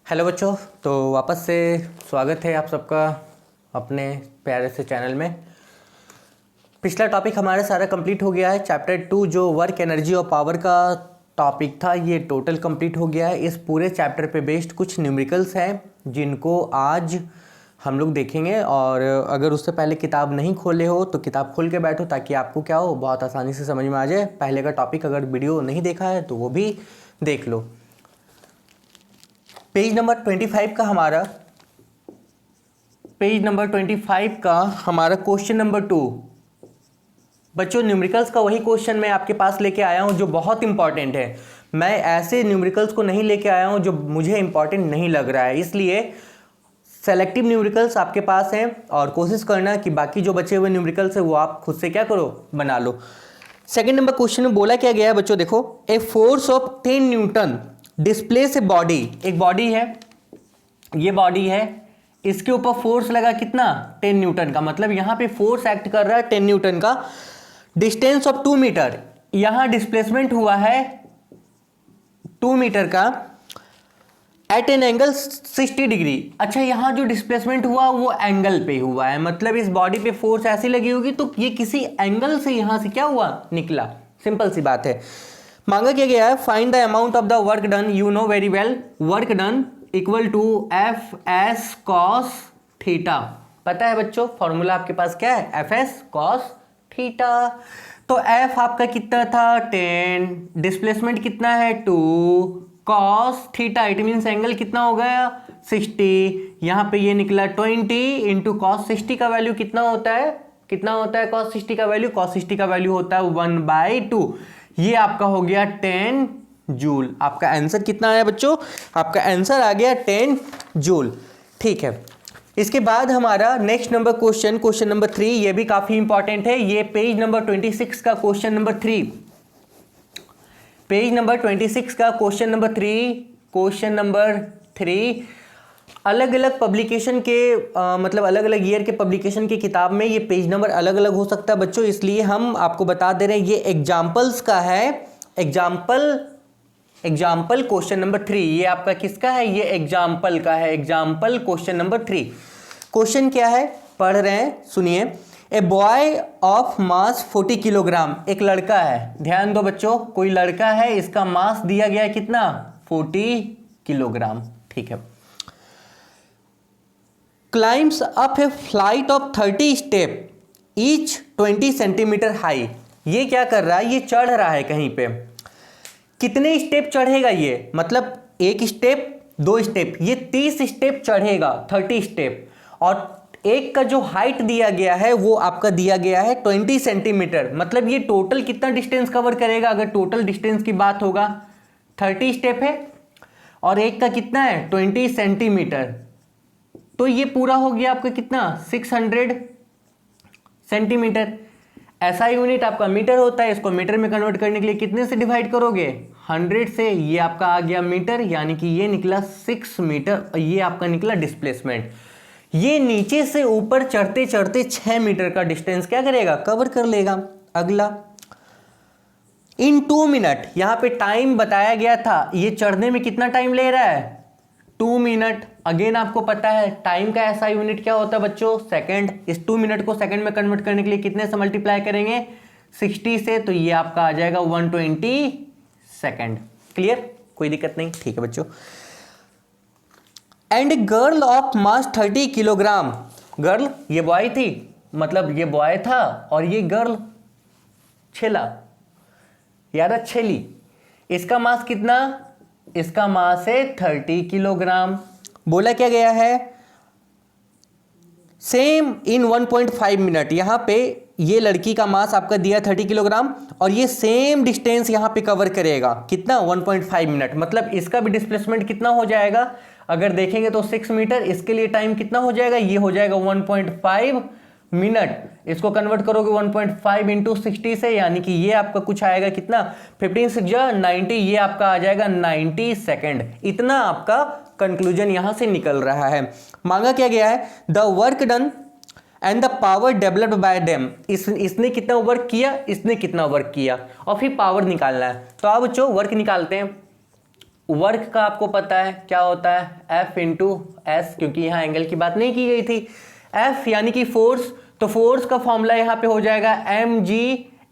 Hello बच्चों, तो वापस से स्वागत है आप सबका अपने प्यारे से चैनल में। पिछला टॉपिक हमारा सारा कंप्लीट हो गया है। चैप्टर 2 जो वर्क एनर्जी और पावर का टॉपिक था ये टोटल कंप्लीट हो गया है। इस पूरे चैप्टर पे बेस्ड कुछ न्यूमेरिकल्स हैं जिनको आज हम लोग देखेंगे। और अगर उससे पहले किताब नहीं खोले हो तो किताब खोल के बैठो ताकि आपको क्या हो, बहुत आसानी से समझ में आ जाए। पहले का टॉपिक अगर वीडियो नहीं देखा है तो वो भी देख लो। पेज नंबर 25 का हमारा क्वेश्चन नंबर 2। बच्चों, न्यूमेरिकल्स का वही क्वेश्चन मैं आपके पास लेके आया हूं जो बहुत इंपॉर्टेंट है। मैं ऐसे न्यूमेरिकल्स को नहीं लेके आया हूं जो मुझे इंपॉर्टेंट नहीं लग रहा है, इसलिए सेलेक्टिव न्यूमेरिकल्स आपके पास हैं और कोशिश करना कि बाकी जो बचे हुए न्यूमेरिकल्स है वो आप खुद से क्या करो, बना लो। सेकेंड नंबर क्वेश्चन में बोला क्या गया है बच्चों, देखो, a force of 10 Newton displace a body. एक बॉडी है, ये बॉडी है, इसके ऊपर फोर्स लगा कितना, 10 न्यूटन का। मतलब यहां पे फोर्स एक्ट कर रहा है 10 न्यूटन का। डिस्टेंस ऑफ 2 मीटर, यहां डिस्प्लेसमेंट हुआ है 2 मीटर का एट एन एंगल 60 डिग्री। अच्छा, यहां जो डिस्प्लेसमेंट हुआ वो एंगल पे हुआ है, मतलब इस बॉडी पे फोर्स ऐसी लगी होगी तो ये किसी एंगल से यहां से क्या हुआ, निकला। सिंपल सी बात है। मांगा क्या गया है, find the amount of the work done. You know very well, work done equal to F S cos theta. पता है बच्चों, फॉर्मूला आपके पास क्या है, एफ एस कॉस थीटा। तो एफ आपका कितना था, 10, डिस्प्लेसमेंट कितना है 2, cos theta it means angle कितना हो गया 60। यहां पे ये निकला 20 इंटू कॉस 60 का वैल्यू कितना होता है, कितना होता है कॉस 60 का वैल्यू, कॉस 60 का वैल्यू होता है 1/2। ये आपका हो गया 10 जूल। आपका आंसर कितना आया बच्चों, आपका आंसर आ गया 10 जूल। ठीक है, इसके बाद हमारा next number question, question number 3, ये भी काफी इंपॉर्टेंट है। ये पेज नंबर 26 का क्वेश्चन नंबर 3, पेज नंबर 26 का क्वेश्चन नंबर 3, क्वेश्चन नंबर 3। अलग अलग पब्लिकेशन के मतलब अलग अलग ईयर के पब्लिकेशन की किताब में ये पेज नंबर अलग अलग हो सकता है बच्चों, इसलिए हम आपको बता दे रहे हैं ये एग्जाम्पल्स का है। एग्जाम्पल क्वेश्चन नंबर 3, ये आपका किसका है, ये एग्जाम्पल का है। Example question number 3। क्वेश्चन क्या है, पढ़ रहे हैं, सुनिए। A boy of mass 40 kilogram, एक लड़का है, ध्यान दो बच्चों, कोई लड़का है, इसका मास दिया गया है कितना, 40 किलोग्राम। ठीक है। Climbs up A flight of 30 step each 20 centimetre high. ये क्या कर रहा है, ये चढ़ रहा है कहीं पे। कितने स्टेप चढ़ेगा ये, मतलब एक स्टेप, 2 स्टेप, ये 30 स्टेप चढ़ेगा, 30 स्टेप। और एक का जो हाइट दिया गया है वो आपका दिया गया है 20 सेंटीमीटर। मतलब ये टोटल कितना डिस्टेंस कवर करेगा, अगर टोटल डिस्टेंस की बात होगा, 30 स्टेप है और एक का कितना है 20 सेंटीमीटर, तो ये पूरा हो गया आपका कितना, 600 सेंटीमीटर। ऐसा यूनिट आपका मीटर होता है, इसको मीटर में कन्वर्ट करने के लिए कितने से डिवाइड करोगे, 100 से। ये आपका आ गया मीटर, यानी कि ये निकला 6 मीटर और ये आपका निकला डिस्प्लेसमेंट। ये नीचे से ऊपर चढ़ते चढ़ते 6 मीटर का डिस्टेंस क्या करेगा, कवर कर लेगा। अगला, इन 2 मिनट, यहां पे टाइम बताया गया था, ये चढ़ने में कितना टाइम ले रहा है, 2 मिनट। अगेन आपको पता है टाइम का ऐसा यूनिट क्या होता है बच्चों, सेकंड। इस 2 मिनट को सेकंड में कन्वर्ट करने के लिए कितने से मल्टीप्लाई करेंगे, 60 से, तो ये आपका आ जाएगा 120 सेकंड। क्लियर, कोई दिक्कत नहीं। ठीक है बच्चों। And girl of mass 30 kilogram, girl ये बॉय थी, मतलब ये बॉय था और ये गर्ल छेला, यार छेली। इसका मास कितना, इसका मास है 30 किलोग्राम। बोला क्या गया है, सेम इन 1.5 मिनट। यहां पे ये लड़की का मास आपका दिया 30 किलोग्राम और ये सेम डिस्टेंस यहां पे कवर करेगा कितना, 1.5 मिनट। मतलब इसका भी डिस्प्लेसमेंट कितना हो जाएगा, अगर देखेंगे तो 6 मीटर। इसके लिए टाइम कितना हो जाएगा, ये हो जाएगा 1.5 मिनट। इसको कन्वर्ट करोगे 1.5 इंटू 60 से, यानी कि ये आपका कुछ आएगा कितना, 15 6 90, ये आपका आ जाएगा 90 सेकेंड। इतना आपका कंक्लूजन यहां से निकल रहा है। मांगा क्या गया है, the work done and the power developed by them. इसने कितना वर्क किया, इसने कितना वर्क किया, और फिर पावर निकालना है। तो आप बच्चों वर्क निकालते हैं। वर्क का आपको पता है क्या होता है, F इंटू एस, क्योंकि यहाँ एंगल की बात नहीं की गई थी। F यानी कि फोर्स, तो फोर्स का फॉर्मूला यहाँ पे हो जाएगा mg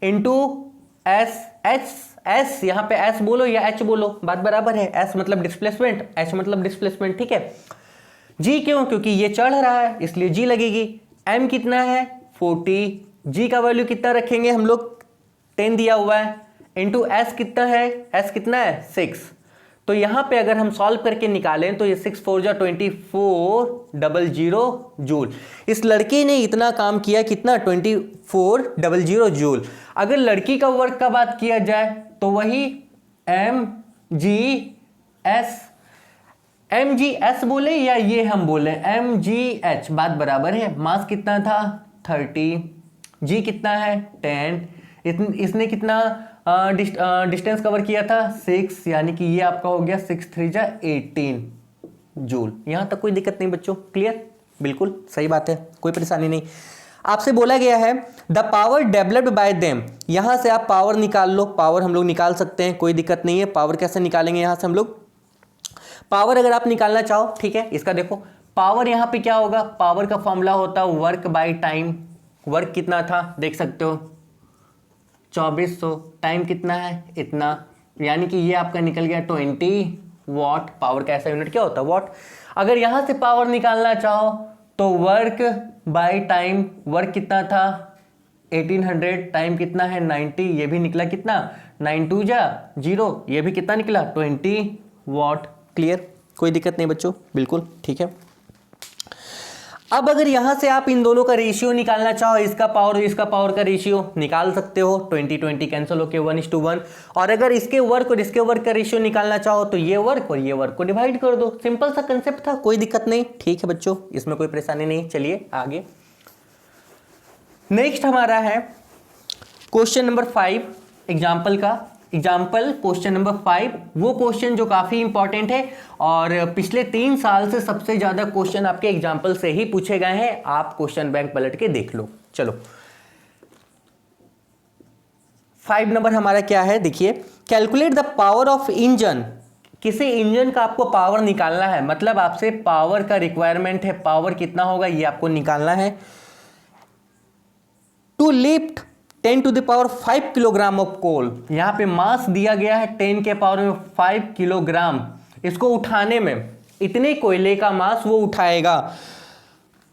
इंटू एस। एस यहाँ पे एस बोलो या एच बोलो, बात बराबर है। एस मतलब डिस्प्लेसमेंट, एच मतलब डिस्प्लेसमेंट, ठीक है। जी क्यों, क्योंकि ये चढ़ रहा है इसलिए जी लगेगी। एम कितना है 40, जी का वैल्यू कितना रखेंगे हम लोग 10 दिया हुआ है, इंटू एस कितना है, एस कितना है 6। तो यहां पे अगर हम सॉल्व करके निकालें तो ये 6 4 जा 2400 जूल। इस लड़की ने इतना काम किया, कितना 2400 जूल। अगर लड़की का वर्क का बात किया जाए तो वही एम जी एस बोले या ये हम बोले एम जी एच, बात बराबर है। मास कितना था 30, जी कितना है 10, इसने कितना डिस्टेंस कवर किया था 6, यानी कि ये आपका हो गया 6 3 जा 18 जूल। यहां तक कोई दिक्कत नहीं बच्चों, क्लियर, बिल्कुल सही बात है, कोई परेशानी नहीं। आपसे बोला गया है the power developed by them, यहां से आप पावर निकाल लो, पावर हम लोग निकाल सकते हैं, कोई दिक्कत नहीं है। पावर कैसे निकालेंगे यहां से हम लोग, पावर अगर आप निकालना चाहो, ठीक है, इसका देखो पावर यहां पे क्या होगा, पावर का फॉर्मूला होता है वर्क बाय टाइम। वर्क कितना था देख सकते हो 2400, टाइम कितना है इतना, यानी कि ये आपका निकल गया 20 वॉट। पावर का ऐसा यूनिट क्या होता है वॉट। अगर यहां से पावर निकालना चाहो तो वर्क बाय टाइम, वर्क कितना था 1800, टाइम कितना है 90, ये भी निकला कितना 9 2 जा 0, ये भी कितना निकला 20 वॉट। क्लियर, कोई दिक्कत नहीं बच्चों, बिल्कुल ठीक है। अब अगर यहां से आप इन दोनों का रेशियो निकालना चाहो, इसका पावर और इसका पावर का रेशियो निकाल सकते हो, 20 कैंसिल होके 1:1। और अगर इसके वर्क और इसके वर्क का रेशियो निकालना चाहो तो ये वर्क और ये वर्क को डिवाइड कर दो, सिंपल सा कंसेप्ट था, कोई दिक्कत नहीं, ठीक है बच्चों, इसमें कोई परेशानी नहीं। चलिए आगे, नेक्स्ट हमारा है क्वेश्चन नंबर 5 एग्जाम्पल का। एग्जाम्पल क्वेश्चन नंबर 5, वो क्वेश्चन जो काफी इंपॉर्टेंट है और पिछले 3 साल से सबसे ज्यादा क्वेश्चन आपके एग्जाम्पल से ही पूछे गए हैं। आप क्वेश्चन बैंक पलट के देख लो। चलो 5 नंबर हमारा क्या है, देखिए, calculate the power of engine. किसी इंजन का आपको पावर निकालना है, मतलब आपसे पावर का रिक्वायरमेंट है, पावर कितना होगा ये आपको निकालना है। To lift 10 to the power 5 kilogram of coal, यहां पे मास दिया गया है 10 के पावर में 5 किलोग्राम। इसको उठाने में इतने कोयले का मास वो उठाएगा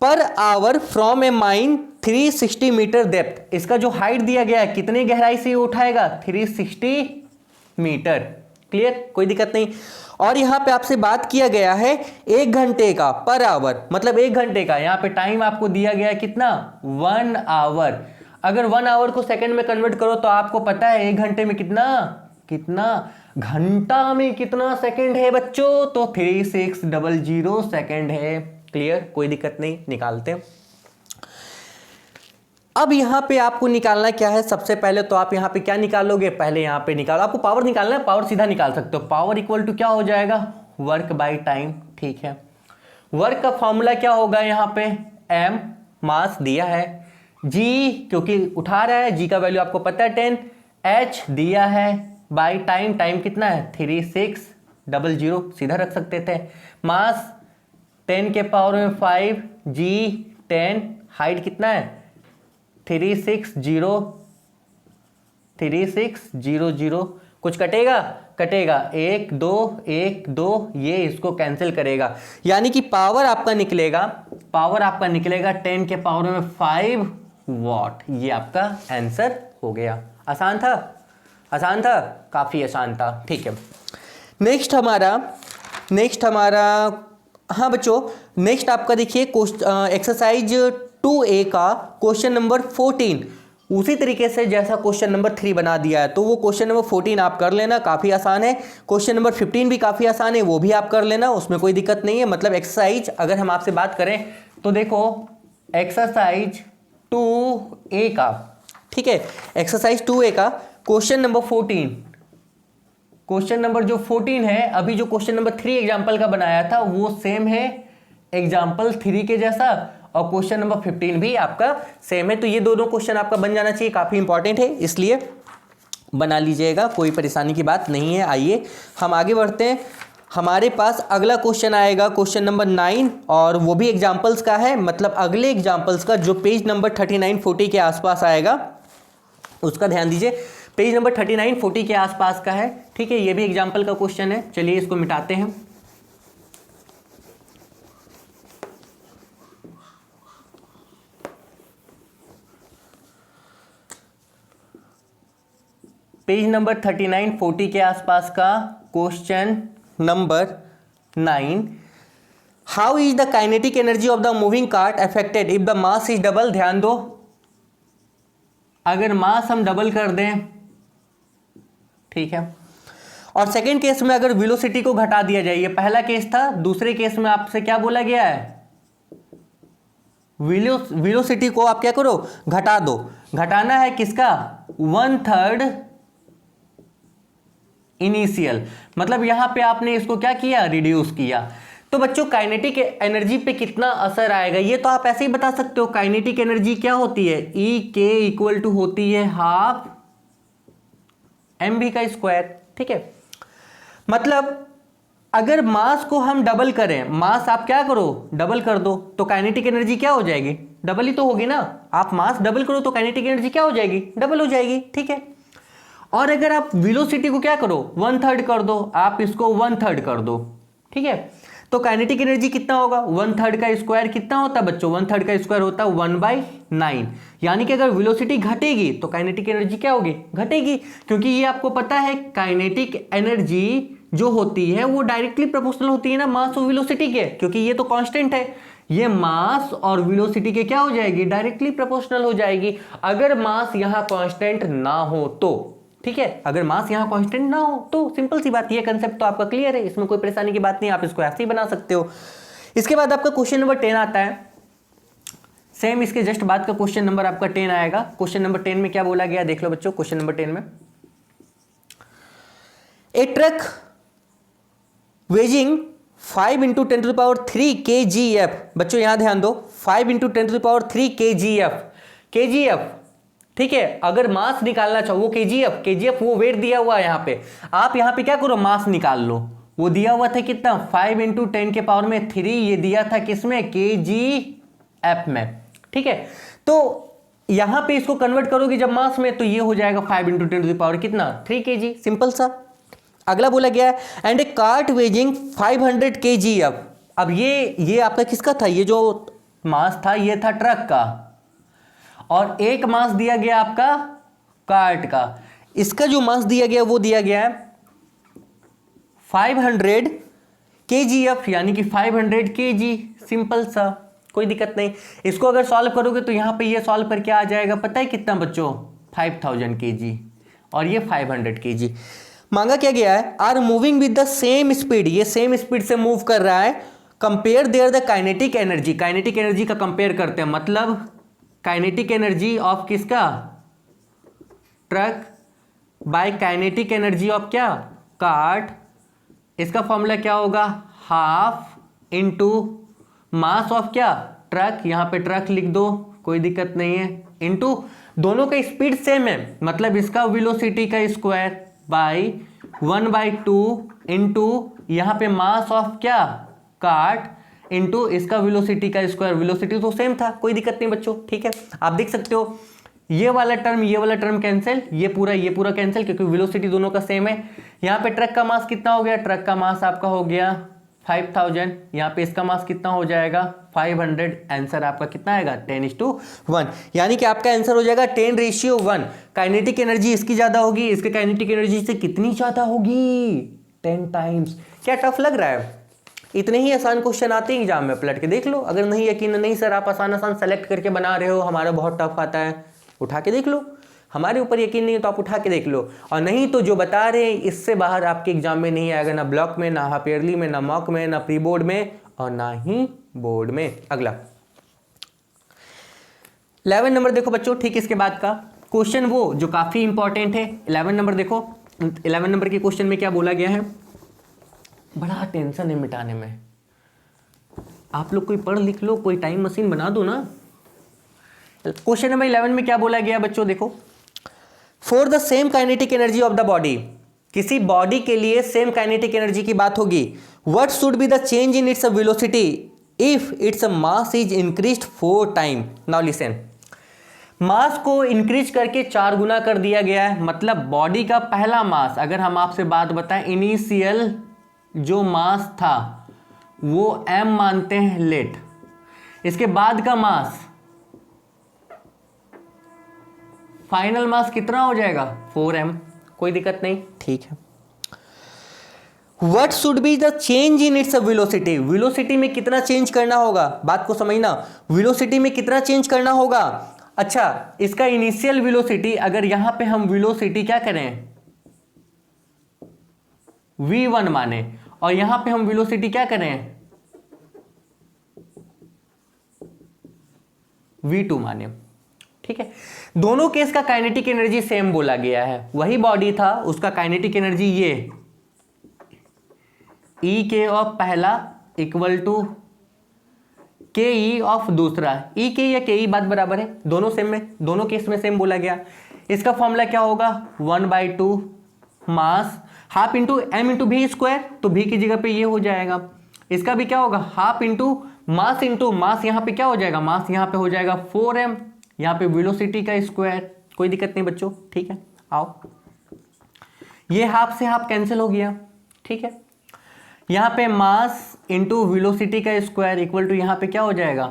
per hour from a mine 360 metre depth. इसका जो हाइट दिया गया है कितने गहराई से ये उठाएगा 360 मीटर। क्लियर, कोई दिक्कत नहीं। और यहां पे आपसे बात किया गया है 1 घंटे का पर आवर, मतलब 1 घंटे का, यहां पे टाइम आपको दिया गया है कितना 1 आवर। अगर 1 आवर को सेकंड में कन्वर्ट करो तो आपको पता है 1 घंटे में कितना घंटा में कितना सेकंड है बच्चों, तो 3600 सेकंड है। क्लियर, कोई दिक्कत नहीं, निकालते हैं। अब यहां पे आपको निकालना क्या है, सबसे पहले तो आप यहां पे क्या निकालोगे, पहले यहां पे निकालो, आपको पावर निकालना है, पावर सीधा निकाल सकते हो। पावर इक्वल टू क्या हो जाएगा वर्क बाय टाइम, ठीक है। वर्क का फॉर्मूला क्या होगा, यहां पे एम मास दिया है, जी क्योंकि उठा रहा है, जी का वैल्यू आपको पता है 10, एच दिया है बाय टाइम, टाइम कितना है 3600, सीधा रख सकते थे। मास 10 के पावर में 5, जी 10, हाइट कितना है 3600, कुछ कटेगा 1 2 1 2, ये इसको कैंसिल करेगा, यानी कि पावर आपका निकलेगा 10 के पावर में 5 वॉट। ये आपका आंसर हो गया। आसान था, काफी आसान था, ठीक है। नेक्स्ट हमारा हाँ बच्चों, नेक्स्ट आपका देखिए एक्सरसाइज 2A का क्वेश्चन नंबर 14, उसी तरीके से जैसा क्वेश्चन नंबर 3 बना दिया है, तो वो क्वेश्चन नंबर 14 आप कर लेना, काफ़ी आसान है। क्वेश्चन नंबर 15 भी काफ़ी आसान है, वो भी आप कर लेना, उसमें कोई दिक्कत नहीं है। मतलब एक्सरसाइज अगर हम आपसे बात करें तो देखो एक्सरसाइज 2A का, ठीक है, एक्सरसाइज 2A का क्वेश्चन नंबर 14, क्वेश्चन नंबर जो 14 है, अभी जो क्वेश्चन नंबर 3 एग्जाम्पल का बनाया था वो सेम है एग्जाम्पल 3 के जैसा, और क्वेश्चन नंबर 15 भी आपका सेम है। तो ये दोनों क्वेश्चन आपका बन जाना चाहिए, काफी इंपॉर्टेंट है। इसलिए बना लीजिएगा, कोई परेशानी की बात नहीं है। आइए हम आगे बढ़ते हैं। हमारे पास अगला क्वेश्चन आएगा, क्वेश्चन नंबर 9, और वो भी एग्जाम्पल्स का है, मतलब अगले एग्जाम्पल्स का जो पेज नंबर 39-40 के आसपास आएगा उसका ध्यान दीजिए। पेज नंबर 39-40 के आसपास का है, ठीक है। ये भी एग्जाम्पल का क्वेश्चन है। चलिए इसको मिटाते हैं। पेज नंबर 39-40 के आसपास का question number 9, how is the kinetic energy of the moving cart affected if the mass is double. ध्यान दो, अगर मास हम डबल कर दें, ठीक है, और सेकेंड केस में अगर वेलोसिटी को घटा दिया जाए, ये पहला केस था, दूसरे केस में आपसे क्या बोला गया है, वेलोसिटी को आप क्या करो, घटा दो। घटाना है किसका, 1/3 इनिशियल, मतलब यहां पे आपने इसको क्या किया, रिड्यूस किया। तो बच्चों काइनेटिक एनर्जी पे कितना असर आएगा ये तो आप ऐसे ही बता सकते हो। काइनेटिक एनर्जी क्या होती है, ई के इक्वल टू होती है हाफ mv का स्क्वायर, ठीक है। मतलब अगर मास को हम डबल करें, मास आप क्या करो, डबल कर दो, तो काइनेटिक एनर्जी क्या हो जाएगी, डबल ही तो होगी ना। आप मास डबल करो तो काइनेटिक एनर्जी क्या हो जाएगी, डबल हो जाएगी, ठीक है। और अगर आप वेलोसिटी को क्या करो, 1/3 कर दो, आप इसको 1/3 कर दो, ठीक है। तो काइनेटिक एनर्जी कितना होगा, 1/3 का स्क्वायर कितना होता है बच्चों, 1/3 का स्क्वायर होता है 1/9। यानी कि अगर वेलोसिटी घटेगी तो काइनेटिक एनर्जी क्या होगी, घटेगी, क्योंकि ये आपको पता है काइनेटिक एनर्जी जो होती है वो डायरेक्टली प्रोपोर्शनल होती है ना मास और वेलोसिटी के, क्योंकि ये तो कांस्टेंट है। ये मास और वेलोसिटी के क्या हो जाएगी, डायरेक्टली प्रोपोर्शनल हो जाएगी। अगर मास यहां कांस्टेंट ना हो तो, ठीक है, अगर मास यहां कांस्टेंट ना हो तो सिंपल सी बात, ये कंसेप्ट तो आपका क्लियर है, इसमें कोई परेशानी की बात नहीं, आप इसको ऐसे ही बना सकते हो। इसके बाद आपका क्वेश्चन नंबर 10 आता है, सेम इसके जस्ट बाद का क्वेश्चन नंबर आपका 10 आएगा। क्वेश्चन नंबर 10 में क्या बोला गया देख लो बच्चों। क्वेश्चन नंबर 10 में, ए ट्रक वेजिंग 5 × 10³ kgf, बच्चों यहां ध्यान दो, 5 × 10³ kgf, kgf, ठीक है। अगर मास निकालना चाहो, वो kgf वो वेट दिया हुआ है यहां पे, आप यहां पे क्या करो, मास निकाल लो। वो दिया हुआ था कितना, 5 × 10⁻³ ये दिया था किसमें, kgf में, ठीक है। तो यहां पे इसको कन्वर्ट करोगे जब मास में, तो ये हो जाएगा 5 × 10³ कितना, 3 kg, सिंपल सा। अगला बोला गया है, and A cart waging 500 kgf। अब ये आपका किसका था, ये जो मास था ये था ट्रक का, और एक मास दिया गया आपका कार्ट का। इसका जो मास दिया गया वो दिया गया है 500 kgf, यानी कि 500 kg, सिंपल सा, कोई दिक्कत नहीं। इसको अगर सॉल्व करोगे तो यहां पे ये सॉल्व करके आ जाएगा, पता है कितना बच्चों, 5000 kg, और ये 500 kg। मांगा क्या गया है, are moving with the same speed, ये सेम स्पीड से मूव कर रहा है, compare there the kinetic energy, kinetic energy का कंपेयर करते हैं, मतलब काइनेटिक एनर्जी ऑफ किसका, truck, by kinetic energy of क्या, कार्ट। इसका फॉर्मूला क्या होगा, हाफ इंटू मास ऑफ क्या, ट्रक, यहां पे ट्रक लिख दो, कोई दिक्कत नहीं है, इंटू दोनों का स्पीड सेम है, मतलब इसका वेलोसिटी का स्क्वायर बाय 1/2 इंटू यहां पे मास ऑफ क्या, कार्ट, इंटू इसका वेलोसिटी का स्क्वायर, वेलोसिटी तो सेम था, कोई दिक्कत नहीं बच्चों, ठीक है। आप देख सकते हो ये वाला टर्म कैंसिल, ये पूरा कैंसिल, क्योंकि वेलोसिटी दोनों का सेम है। यहाँ पे ट्रक का मास कितना हो गया, ट्रक का मास आपका हो गया 5000, यहाँ पे इसका मास कितना हो जाएगा 500, आंसर आपका कितना आएगा 10:1, यानी कि आपका आंसर हो जाएगा 10:1। काइनेटिक एनर्जी इसकी ज्यादा होगी, इसके काइनेटिक एनर्जी से कितनी ज्यादा होगी, 10 टाइम्स। क्या टफ लग रहा है, इतने ही आसान क्वेश्चन आते हैं एग्जाम में, पलट के देख लो। अगर नहीं यकीन नहीं सर आप आसान सेलेक्ट करके बना रहे हो, हमारा बहुत टफ आता है, उठा के देख लो। हमारे ऊपर यकीन नहीं है तो आप उठा के देख लो, और नहीं तो जो बता रहे हैं इससे बाहर आपके एग्जाम में नहीं आएगा, ना ब्लॉक में, ना हाफ ईयरली में, ना मॉक में, ना प्री बोर्ड में, और ना ही बोर्ड में। अगला 11 नंबर देखो बच्चों, ठीक इसके बाद का क्वेश्चन वो जो काफी इंपॉर्टेंट है। 11 नंबर देखो, 11 नंबर के क्वेश्चन में क्या बोला गया है, बड़ा टेंशन है मिटाने में, आप लोग कोई पढ़ लिख लो, कोई टाइम मशीन बना दो ना। क्वेश्चन नंबर 11 में क्या बोला गया बच्चों, देखो for the same kinetic energy of the body, किसी बॉडी के लिए सेम काइनेटिक एनर्जी की बात होगी, what should be the change in its velocity if its mass is increased 4 time. Now listen, mass को इंक्रीज करके 4 गुना कर दिया गया है, मतलब बॉडी का पहला मास, अगर हम आपसे बात बताएं, इनिशियल जो मास था वो m मानते हैं लेट, इसके बाद का मास, फाइनल मास कितना हो जाएगा 4m, कोई दिक्कत नहीं, ठीक है। What should be the change in its velocity, velocity में कितना चेंज करना होगा, बात को समझना, वेलोसिटी में कितना चेंज करना होगा। अच्छा, इसका इनिशियल वेलोसिटी, अगर यहां पे हम वेलोसिटी क्या करें v1 माने, और यहां पे हम वेलोसिटी क्या करें v2 माने, ठीक है। दोनों केस का काइनेटिक एनर्जी सेम बोला गया है, वही बॉडी था, उसका काइनेटिक एनर्जी ये ई के ऑफ पहला इक्वल टू के ई ऑफ दूसरा, ई के या के ई बात बराबर है, दोनों सेम में, दोनों केस में सेम बोला गया। इसका फॉर्मूला क्या होगा 1/2 मास हाफ इंटू एम इंटू भी स्क्वायर, तो भी की जगह पे ये हो जाएगा। इसका भी क्या होगा हाफ इंटू मास यहाँ पे क्या हो जाएगा, मास यहाँ पे हो जाएगा 4m, यहाँ पे वेलोसिटी का स्क्वायर, कोई दिक्कत नहीं बच्चों, ठीक है। आओ, ये हाफ से हाफ कैंसिल हो गया, ठीक है। यहाँ पे मास इंटू वेलोसिटी का स्क्वायर इक्वल टू यहाँ पे क्या हो जाएगा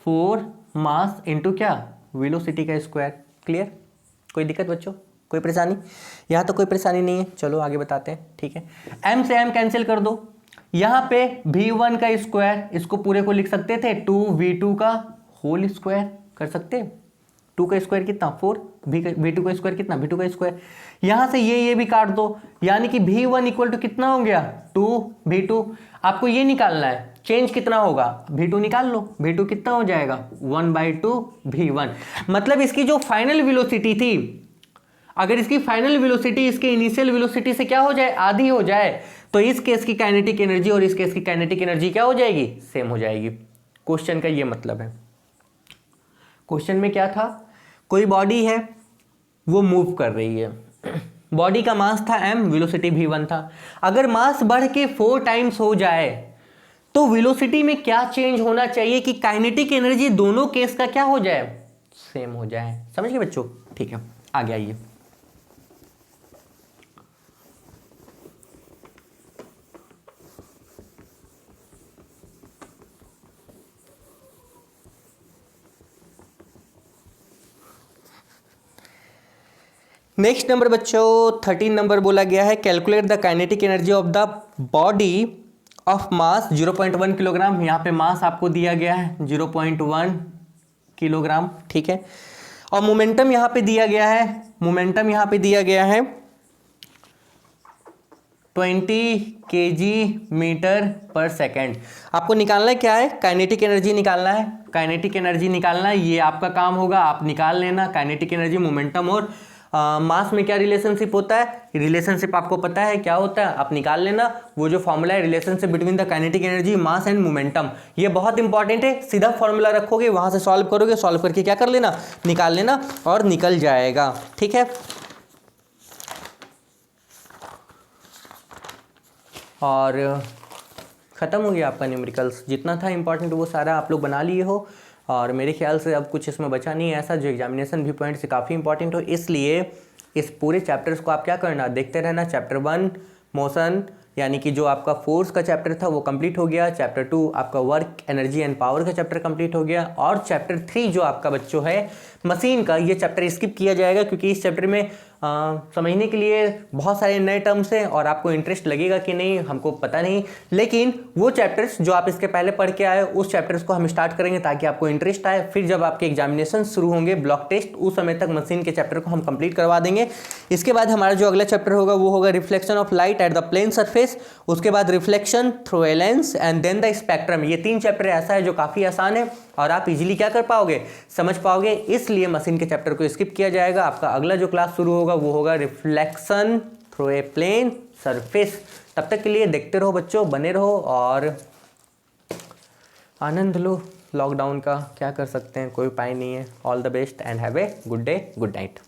4 मास इंटू क्या वेलोसिटी का स्क्वायर। क्लियर, कोई दिक्कत बच्चों, कोई परेशानी, यहाँ तो कोई परेशानी नहीं है। चलो आगे बताते हैं, ठीक है। m से m कैंसिल कर दो, यहाँ पे v1 का स्क्वायर, इसको पूरे को लिख सकते थे 2v2 का होल स्क्वायर, कर सकते हैं। 2 का स्क्वायर कितना 4, v2 का स्क्वायर कितना v2 का स्क्वायर, यहाँ से ये भी काट दो, यानी कि v1 इक्वल टू कितना हो गया 2v2। आपको ये निकालना है चेंज कितना होगा, v2 निकाल लो, v2 कितना हो जाएगा 1/2 v1। मतलब इसकी जो फाइनल वेलोसिटी थी, अगर इसकी फाइनल वेलोसिटी इसके इनिशियल वेलोसिटी से क्या हो जाए आधी हो जाए, तो इस केस की काइनेटिक एनर्जी और इस केस की काइनेटिक एनर्जी क्या हो जाएगी सेम हो जाएगी। क्वेश्चन का ये मतलब है। क्वेश्चन में क्या था, कोई बॉडी है वो मूव कर रही है, बॉडी का मास था m, वेलोसिटी v1 था। अगर मास बढ़ के 4 टाइम्स हो जाए तो वेलोसिटी में क्या चेंज होना चाहिए कि काइनेटिक एनर्जी दोनों केस का क्या हो जाए सेम हो जाए। समझ गए बच्चों, ठीक है। आगे आइए, नेक्स्ट नंबर बच्चों 13 नंबर बोला गया है, calculate the kinetic energy of the body of mass 0.1 kilogram. यहाँ पे मास आपको दिया गया है 0.1 किलोग्राम, ठीक है। और मोमेंटम यहाँ पे दिया गया है, मोमेंटम यहाँ पे दिया गया है 20 kg मीटर पर सेकेंड। आपको निकालना है क्या है, काइनेटिक एनर्जी निकालना है, काइनेटिक एनर्जी निकालना है, ये आपका काम होगा, आप निकाल लेना। काइनेटिक एनर्जी मोमेंटम और मास में क्या रिलेशनशिप होता है, रिलेशनशिप आपको पता है क्या होता है, आप निकाल लेना। वो जो फॉर्मूला है relationship between the kinetic energy mass and momentum, ये बहुत इंपॉर्टेंट है। सीधा फॉर्मूला रखोगे, वहां से सॉल्व करोगे, सॉल्व करके क्या कर लेना निकाल लेना और निकल जाएगा, ठीक है। और ख़त्म हो गया आपका न्यूमेरिकल्स, जितना था इंपॉर्टेंट वो सारा आप लोग बना लिए हो। और मेरे ख्याल से अब कुछ इसमें बचा नहीं है ऐसा जो एग्जामिनेशन व्यू पॉइंट से काफ़ी इंपॉर्टेंट हो, इसलिए इस पूरे चैप्टर्स को आप क्या करना देखते रहना। चैप्टर 1 मोशन यानी कि जो आपका फोर्स का चैप्टर था वो कंप्लीट हो गया। चैप्टर 2 आपका वर्क एनर्जी एंड पावर का चैप्टर कंप्लीट हो गया। और चैप्टर 3 जो आपका बच्चों है मशीन का, ये चैप्टर स्किप किया जाएगा क्योंकि इस चैप्टर में समझने के लिए बहुत सारे नए टर्म्स हैं और आपको इंटरेस्ट लगेगा कि नहीं हमको पता नहीं, लेकिन वो चैप्टर्स जो आप इसके पहले पढ़ के आए उस चैप्टर्स को हम स्टार्ट करेंगे ताकि आपको इंटरेस्ट आए। फिर जब आपके एग्जामिनेशन शुरू होंगे ब्लॉक टेस्ट, उस समय तक मशीन के चैप्टर को हम कंप्लीट करवा देंगे। इसके बाद हमारा जो अगला चैप्टर होगा वो होगा reflection of light at the plane surface, उसके बाद reflection through a lens and then the spectrum. ये 3 चैप्टर ऐसा है जो काफ़ी आसान है और आप इजीली क्या कर पाओगे समझ पाओगे, इसलिए मशीन के चैप्टर को स्किप किया जाएगा। आपका अगला जो क्लास शुरू होगा वो होगा reflection through a plane surface. तब तक के लिए देखते रहो बच्चों, बने रहो और आनंद लो लॉकडाउन का। क्या कर सकते हैं, कोई उपाय नहीं है। All the best and have a good day, good night.